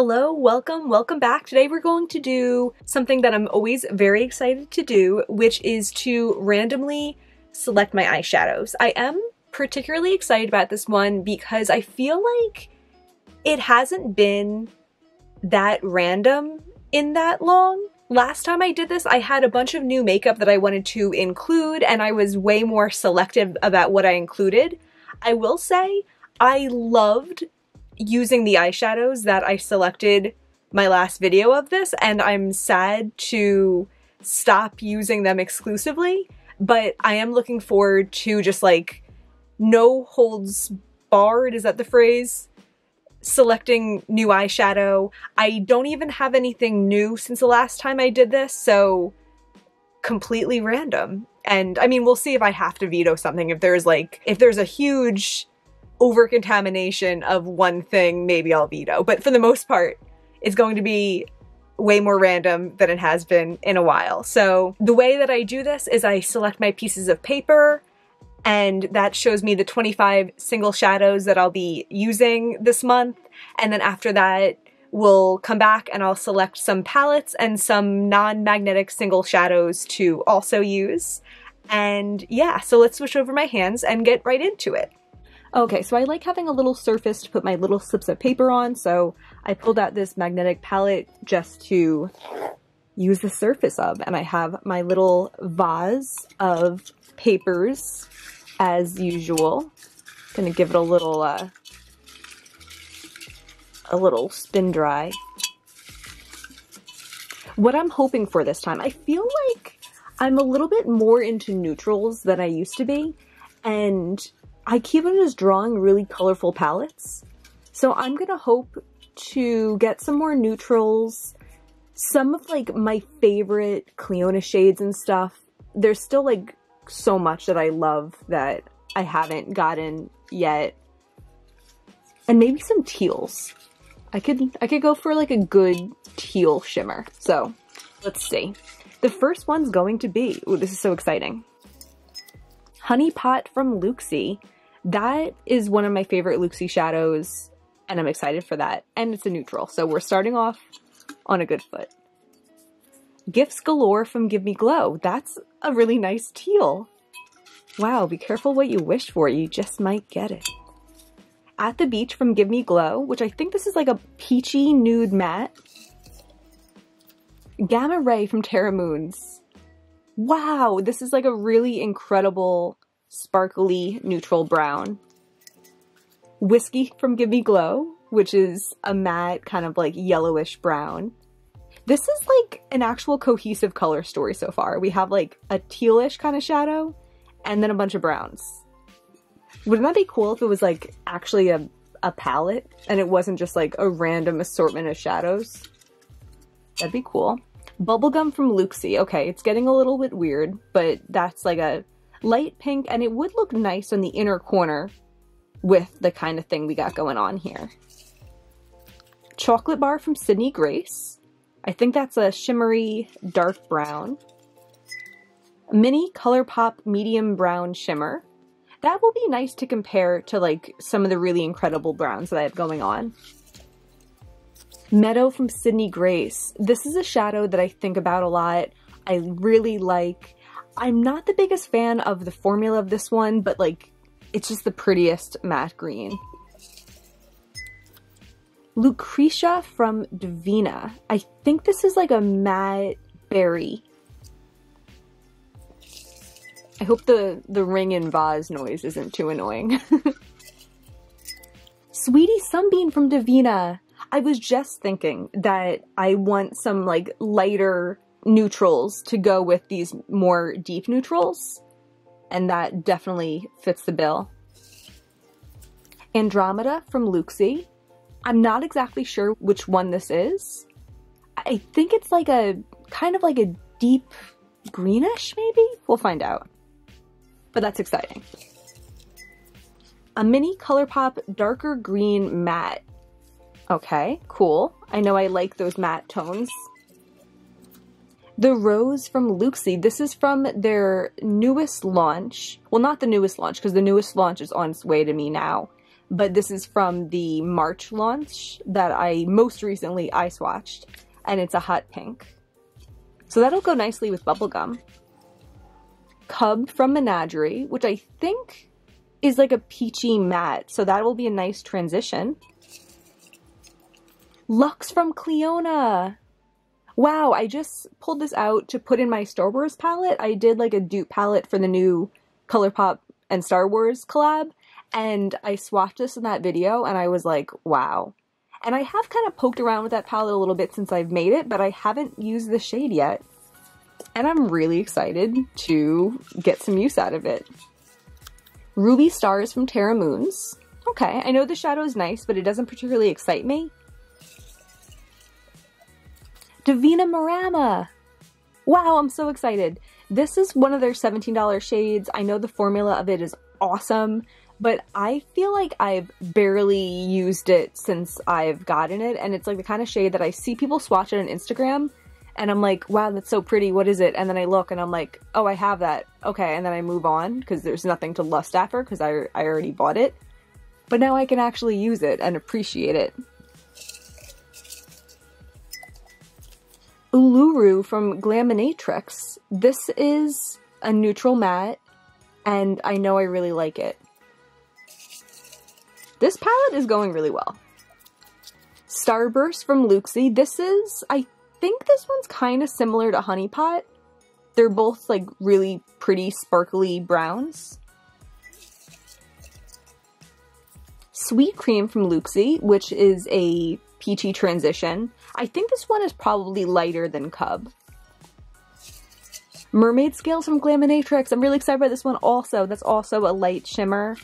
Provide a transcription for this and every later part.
Hello, welcome back. Today we're going to do something that I'm always very excited to do, which is to randomly select my eyeshadows. I am particularly excited about this one because I feel like it hasn't been that random in that long. Last time I did this, I had a bunch of new makeup that I wanted to include, and I was way more selective about what I included. I will say, I loved using the eyeshadows that I selected my last video of this, and I'm sad to stop using them exclusively, but I am looking forward to just like no holds barred, is that the phrase? Selecting new eyeshadow. I don't even have anything new since the last time I did this, so completely random. And I mean, we'll see if I have to veto something. If there's a huge over-contamination of one thing, maybe I'll veto. But for the most part, it's going to be way more random than it has been in a while. So the way that I do this is I select my pieces of paper, and that shows me the 25 single shadows that I'll be using this month. And then after that, we'll come back and I'll select some palettes and some non-magnetic single shadows to also use. And yeah, so let's switch over my hands and get right into it. Okay, so I like having a little surface to put my little slips of paper on, so I pulled out this magnetic palette just to use the surface of, and I have my little vase of papers as usual. Gonna give it a little spin dry. What I'm hoping for this time, I feel like I'm a little bit more into neutrals than I used to be, and I keep on just drawing really colorful palettes. So I'm gonna hope to get some more neutrals, some of like my favorite Cleona shades and stuff. There's still like so much that I love that I haven't gotten yet. And maybe some teals. I could go for like a good teal shimmer. So let's see. The first one's going to be, ooh, this is so exciting, Honey Pot from Luxie. That is one of my favorite Luxie shadows, and I'm excited for that. And it's a neutral, so we're starting off on a good foot. Gifts Galore from Give Me Glow. That's a really nice teal. Wow, be careful what you wish for, you just might get it. At the Beach from Give Me Glow, which I think this is like a peachy nude matte. Gamma Ray from Terra Moons. Wow, this is like a really incredible sparkly neutral brown. Whiskey from Give Me Glow, which is a matte kind of like yellowish brown. This is like an actual cohesive color story so far. We have like a tealish kind of shadow and then a bunch of browns. Wouldn't that be cool if it was like actually a palette and it wasn't just like a random assortment of shadows? That'd be cool. Bubblegum from Luxie. Okay, it's getting a little bit weird, but that's like a light pink, and it would look nice on the inner corner with the kind of thing we got going on here. Chocolate Bar from Sydney Grace. I think that's a shimmery dark brown. Mini ColourPop medium brown shimmer. That will be nice to compare to like some of the really incredible browns that I have going on. Meadow from Sydney Grace. This is a shadow that I think about a lot. I really like. I'm not the biggest fan of the formula of this one, but like, it's just the prettiest matte green. Lucretia from Divina. I think this is like a matte berry. I hope the ring and vase noise isn't too annoying. Sweetie Sunbeam from Divina. I was just thinking that I want some like lighter neutrals to go with these more deep neutrals, and that definitely fits the bill. Andromeda from Luxie. I'm not exactly sure which one this is. I think it's like a kind of like a deep greenish, maybe? We'll find out. But that's exciting. A mini ColourPop darker green matte. Okay, cool. I know I like those matte tones. The Rose from Luxie. This is from their newest launch. Well, not the newest launch, because the newest launch is on its way to me now. but this is from the March launch that I most recently eye swatched, and it's a hot pink. So that'll go nicely with bubblegum. Cub from Menagerie, which I think is like a peachy matte, so that will be a nice transition. Luxe from Cleona. Wow, I just pulled this out to put in my Star Wars palette. I did like a dupe palette for the new ColourPop and Star Wars collab, and I swatched this in that video and I was like, wow. And I have kind of poked around with that palette a little bit since I've made it, but I haven't used the shade yet. And I'm really excited to get some use out of it. Ruby Stars from Terra Moons. Okay, I know the shadow is nice, but it doesn't particularly excite me. Divina Marama! Wow, I'm so excited. This is one of their $17 shades. I know the formula of it is awesome, but I feel like I've barely used it since I've gotten it, and it's like the kind of shade that I see people swatch it on Instagram, and I'm like, wow, that's so pretty, what is it? And then I look and I'm like, oh, I have that. Okay, and then I move on, because there's nothing to lust after, because I already bought it. But now I can actually use it and appreciate it. Uluru from Glaminatrix. This is a neutral matte, and I know I really like it. This palette is going really well. Starburst from Luxie. This is, I think this one's kind of similar to Honey Pot. They're both like really pretty sparkly browns. Sweet Cream from Luxie, which is a peachy transition. I think this one is probably lighter than Cub. Mermaid Scales from Glaminatrix. I'm really excited about this one also. That's also a light shimmer.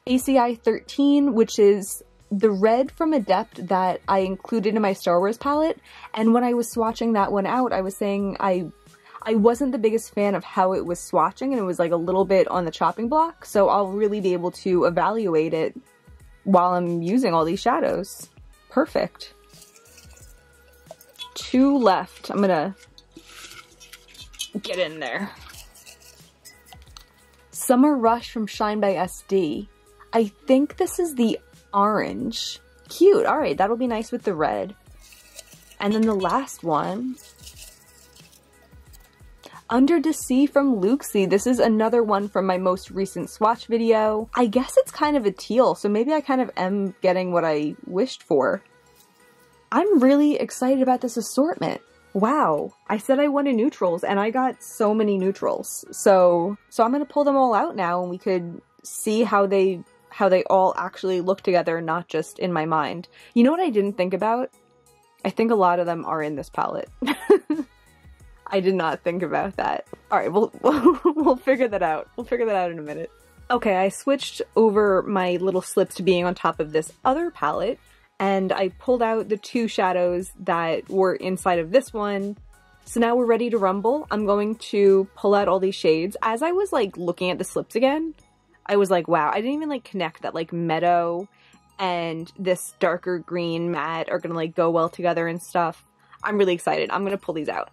ACI 13, which is the red from Adept that I included in my Star Wars palette. And when I was swatching that one out, I was saying I wasn't the biggest fan of how it was swatching, and it was like a little bit on the chopping block. So I'll really be able to evaluate it while I'm using all these shadows. Perfect. 2 left. I'm gonna get in there. Summer Rush from Shine by SD. I think this is the orange. Cute. Alright, that'll be nice with the red. And then the last one. Under the Sea from Luxie. This is another one from my most recent swatch video. I guess it's kind of a teal, so maybe I kind of am getting what I wished for. I'm really excited about this assortment. Wow, I said I wanted neutrals and I got so many neutrals. So I'm gonna pull them all out now and we could see how they all actually look together, not just in my mind. You know what I didn't think about? I think a lot of them are in this palette. I did not think about that. Alright, we'll figure that out. We'll figure that out in a minute. Okay, I switched over my little slips to being on top of this other palette, and I pulled out the 2 shadows that were inside of this one. So now we're ready to rumble. I'm going to pull out all these shades. As I was like looking at the slips again, I was like, wow, I didn't even like connect that like meadow and this darker green matte are gonna like go well together and stuff. I'm really excited. I'm gonna pull these out.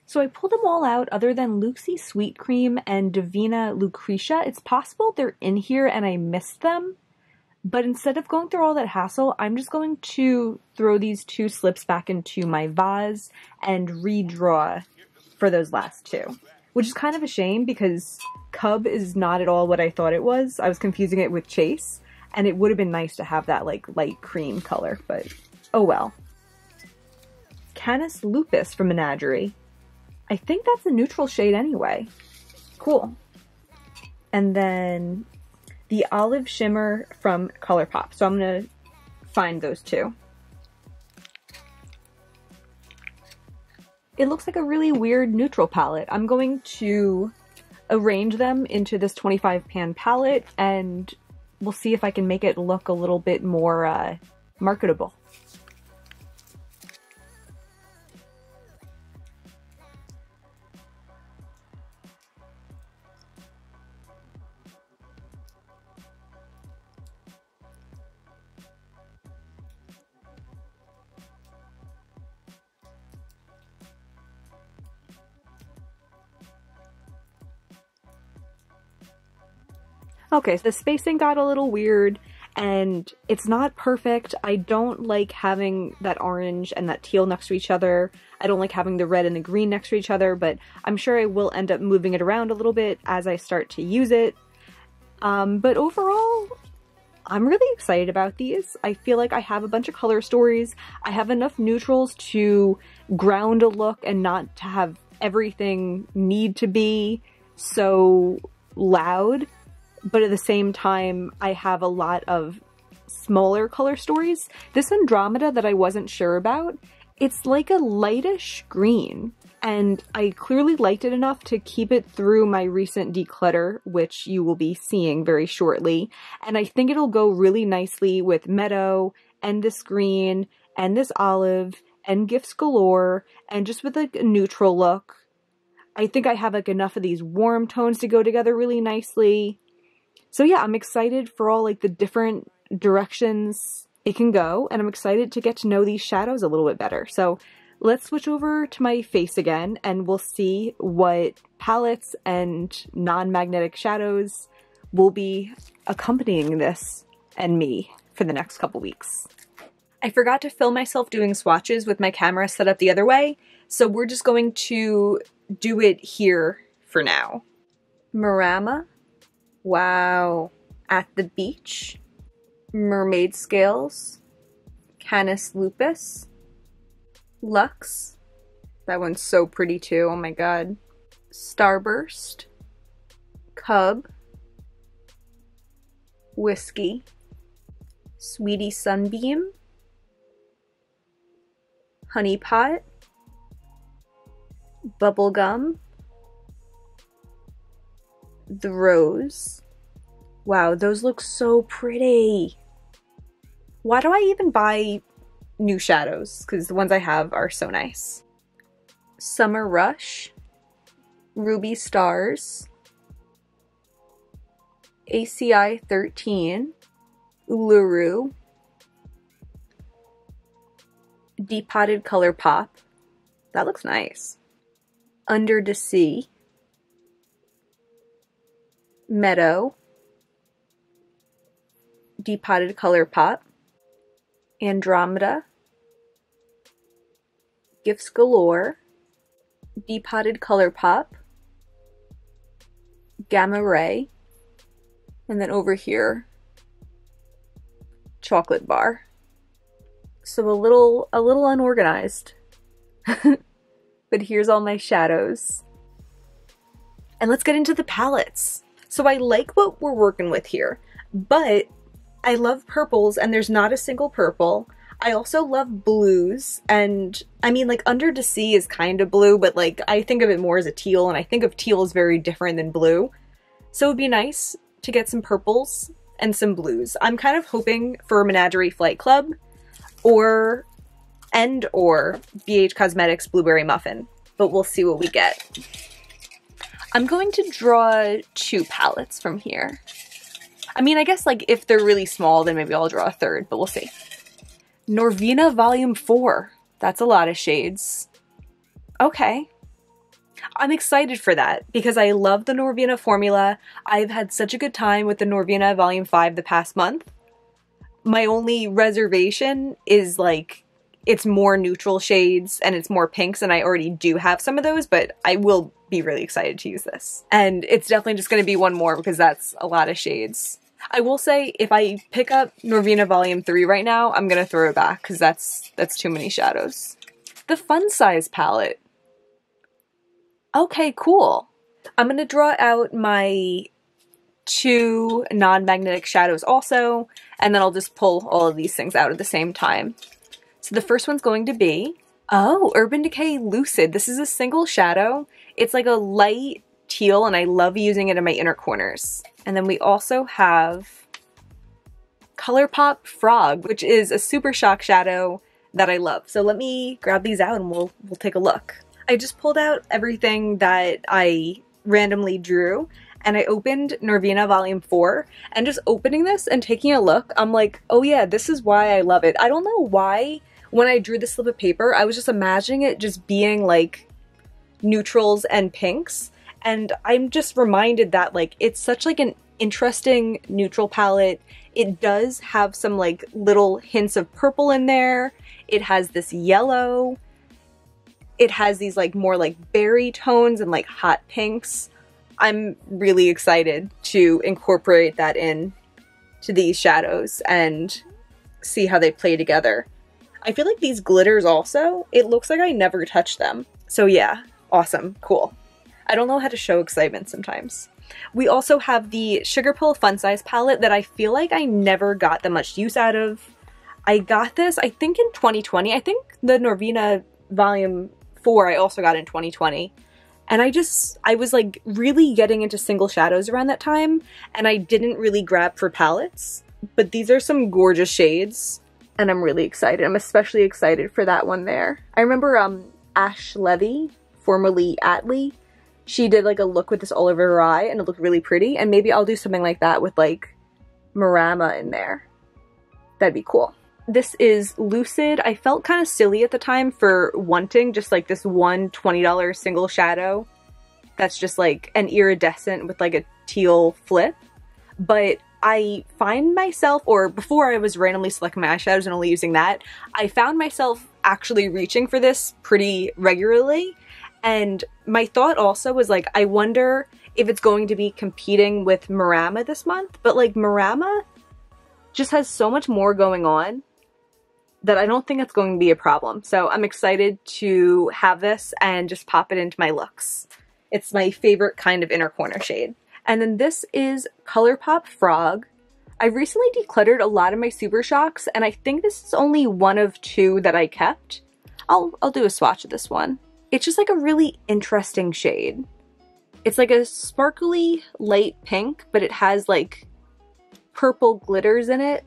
So I pulled them all out other than Luxie Sweet Cream and Divina Lucretia. It's possible they're in here and I missed them, but instead of going through all that hassle, I'm just going to throw these 2 slips back into my vase and redraw for those last 2. Which is kind of a shame because Cub is not at all what I thought it was. I was confusing it with Chase, and it would have been nice to have that like light cream color, but oh well. Canis Lupus from Menagerie. I think that's a neutral shade anyway. Cool. And then the Olive Shimmer from ColourPop. So I'm going to find those 2. It looks like a really weird neutral palette. I'm going to arrange them into this 25 pan palette, and we'll see if I can make it look a little bit more marketable. Okay, so the spacing got a little weird, and it's not perfect. I don't like having that orange and that teal next to each other. I don't like having the red and the green next to each other, but I'm sure I will end up moving it around a little bit as I start to use it. But overall, I'm really excited about these. I feel like I have a bunch of color stories. I have enough neutrals to ground a look and not to have everything need to be so loud. But at the same time, I have a lot of smaller color stories. This Andromeda that I wasn't sure about, it's like a lightish green, and I clearly liked it enough to keep it through my recent declutter, which you will be seeing very shortly. And I think it'll go really nicely with Meadow, and this green, and this olive, and Gifts Galore, and just with like a neutral look. I think I have like enough of these warm tones to go together really nicely. So yeah, I'm excited for all like the different directions it can go, and I'm excited to get to know these shadows a little bit better. So let's switch over to my face again, and we'll see what palettes and non-magnetic shadows will be accompanying this and me for the next couple weeks. I forgot to film myself doing swatches with my camera set up the other way, so we're just going to do it here for now. Marama. Wow. At the Beach, Mermaid Scales, Canis Lupus, Luxe, that one's so pretty too, oh my god, Starburst, Cub, Whiskey, Sweetie Sunbeam, Honey Pot, Bubblegum, The Rose. Wow, those look so pretty. Why do I even buy new shadows? Because the ones I have are so nice. Summer Rush, Ruby Stars, ACI 13, Uluru, Depotted Color Pop. That looks nice. Under the Sea, Meadow, Depotted Color Pop, Andromeda, Gifts Galore, Depotted Color Pop, Gamma Ray, and then over here, Chocolate Bar. So a little unorganized. But here's all my shadows. And let's get into the palettes. So I like what we're working with here, but I love purples, and there's not a single purple. I also love blues, and I mean, like, Under the Sea is kind of blue, but like, I think of it more as a teal, and I think of teal as very different than blue. So it'd be nice to get some purples and some blues. I'm kind of hoping for Menagerie Flight Club or BH Cosmetics Blueberry Muffin, but we'll see what we get. I'm going to draw 2 palettes from here. I mean, I guess like if they're really small, then maybe I'll draw a third, but we'll see. Norvina Volume 4. That's a lot of shades. Okay. I'm excited for that because I love the Norvina formula. I've had such a good time with the Norvina Volume 5 the past month. My only reservation is like, it's more neutral shades and it's more pinks, and I already do have some of those, but I will be really excited to use this. And it's definitely just going to be one more because that's a lot of shades. I will say, if I pick up Norvina Volume 3 right now, I'm going to throw it back because that's too many shadows. The Fun Size palette. Okay, cool. I'm going to draw out my 2 non-magnetic shadows also, and then I'll just pull all of these things out at the same time. So the first one's going to be, oh, Urban Decay Lucid. This is a single shadow. It's like a light teal and I love using it in my inner corners. And then we also have ColourPop Frog, which is a Super Shock shadow that I love. So let me grab these out and we'll take a look. I just pulled out everything that I randomly drew and I opened Norvina Volume 4, and just opening this and taking a look, I'm like, oh yeah, this is why I love it. I don't know why when I drew this slip of paper, I was just imagining it just being like neutrals and pinks, and I'm just reminded that like it's such like an interesting neutral palette. It does have some like little hints of purple in there. It has this yellow. It has these like more like berry tones and like hot pinks. I'm really excited to incorporate that in to these shadows and see how they play together. I feel like these glitters also, it looks like I never touched them. So yeah, awesome, cool. I don't know how to show excitement sometimes. We also have the Sugar Pill Fun Size palette that I feel like I never got that much use out of. I got this, I think in 2020. I think the Norvina Volume 4 I also got in 2020. And I was like really getting into single shadows around that time, and I didn't really grab for palettes. But these are some gorgeous shades, and I'm really excited. I'm especially excited for that one there. I remember Ash Levy, formerly Atlee, she did like a look with this all over her eye, and it looked really pretty, and maybe I'll do something like that with like Marama in there. That'd be cool. This is Lucid. I felt kind of silly at the time for wanting just like this one $20 single shadow that's just like an iridescent with like a teal flip. But I find myself, or before I was randomly selecting my eyeshadows and only using that, I found myself actually reaching for this pretty regularly. And my thought also was like, I wonder if it's going to be competing with Marama this month, but like Marama just has so much more going on that I don't think it's going to be a problem. So I'm excited to have this and just pop it into my looks. It's my favorite kind of inner corner shade. And then this is ColourPop Frog. I recently decluttered a lot of my Super Shocks, and I think this is only one of two that I kept. I'll do a swatch of this one. It's just like a really interesting shade. It's like a sparkly light pink, but it has like purple glitters in it.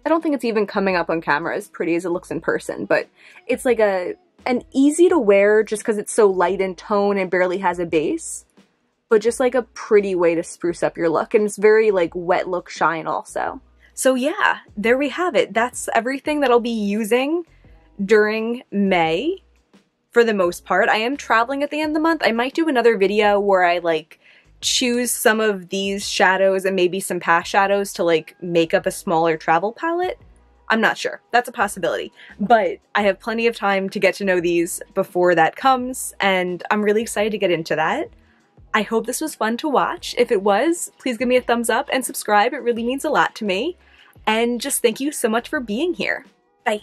I don't think it's even coming up on camera as pretty as it looks in person, but it's like an easy to wear just because it's so light in tone and barely has a base, but just like a pretty way to spruce up your look, and it's very like wet look shine also. So yeah, there we have it. That's everything that I'll be using during May for the most part. I am traveling at the end of the month. I might do another video where I like choose some of these shadows and maybe some past shadows to like make up a smaller travel palette. I'm not sure. That's a possibility. But I have plenty of time to get to know these before that comes, and I'm really excited to get into that. I hope this was fun to watch. If it was, please give me a thumbs up and subscribe. It really means a lot to me. And just thank you so much for being here. Bye.